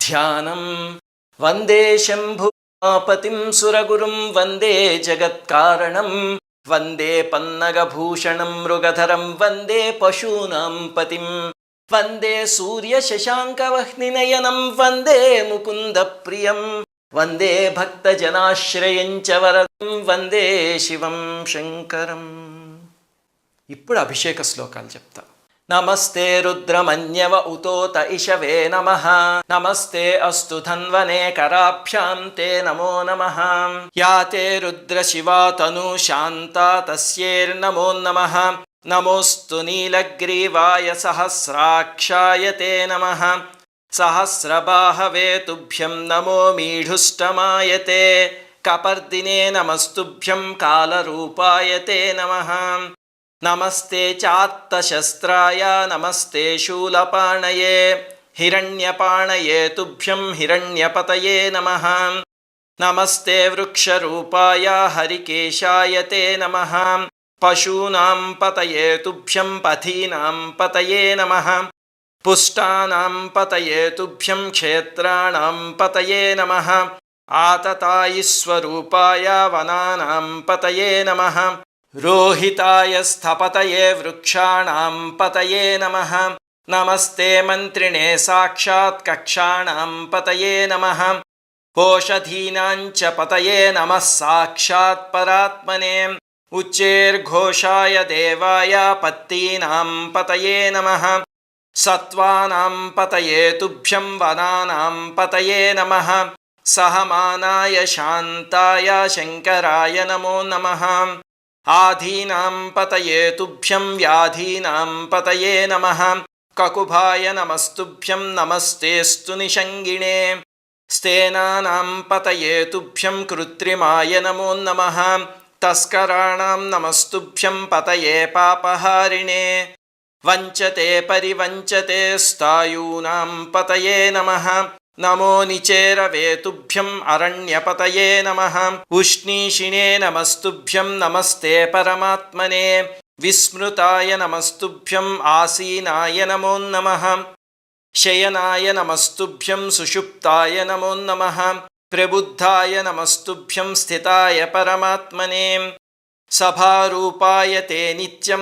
ధ్యానం వందే శంభుపతిం సురగురుం వందే జగత్కారణం వందే పన్నగభూషణం మృగధరం వందే పశూనాం పతిం వందే సూర్యశశాంకవహ్నినయనం వందే ముకుందప్రియం వందే భక్తజనాశ్రయం చ వరదం వందే శివం శంకరం. ఇప్పుడు అభిషేక శ్లోకాలు చెప్తా. నమస్తే రుద్రమన్యవ ఉతోత ఇషవే నమః నమస్తే అస్తు ధన్వనే కరాభ్యాం తే నమో నమః యా తే రుద్ర శివా తను శాంతా తస్యేర్నమో నమః నమోస్తు నీలగ్రీవాయ సహస్రాక్షాయ తే నమః సహస్రబాహవే తుభ్యం నమో మీఢుష్టమాయ తే కపర్దినే నమస్తుభ్యం కాలరూపాయ తే నమః నమస్తే చాత్తశస్త్రాయ నమస్తే శూలపాణయే హిరణ్యపాణయే తుభ్యం హిరణ్యపతయే నమః నమస్తే వృక్షరూపాయ హరికేశాయ తే నమః పశూనాం పతయే తుభ్యం పథీనాం పతయే నమః పుష్టానాం పతయే తుభ్యం క్షేత్రాణాం పతయే నమః ఆతతాయిస్వరూపాయ వనానాం పతయే నమః రోహితాయ స్థపతయే వృక్షాణాం పతయే నమః నమస్తే మంత్రిణే సాక్షాత్ కక్షాణాం పతయే నమః ఓషధీనాం చ పతయే నమః సాక్షాత్ పరాత్మనే ఉచ్చేర్ఘోషాయ దేవాయ పత్తీనాం పతయే నమః సత్వానాం పతయే తుభ్యం వనానాం పతయే నమః సహమానాయ శాంతాయ శంకరాయ నమో నమః ఆధీనాం పతయే తుభ్యం వ్యాధీనాం పతయే నమః కకుభాయ నమస్తుభ్యం నమస్తేస్తు నిషంగిణే స్థేనానాం పతయే తుభ్యం కృత్రిమాయ నమో నమః తస్కరాణాం నమస్తుభ్యం పతయే పాపహారిణే వంచతే పరివంచతే స్థాయూనాం పతయే నమః నమో నిచేరవే తుభ్యం అరణ్యపతయే నమః ఉష్ణీషిణే నమస్తుభ్యం నమస్తే పరమాత్మనే విస్మృతాయ నమస్తుభ్యం ఆసీనాయ నమో నమః శయనాయ నమస్తుభ్యం సుషుప్తాయ నమో నమః ప్రబుద్ధాయ నమస్తుభ్యం స్థితాయ పరమాత్మనే సభారూపాయ తే నిత్యం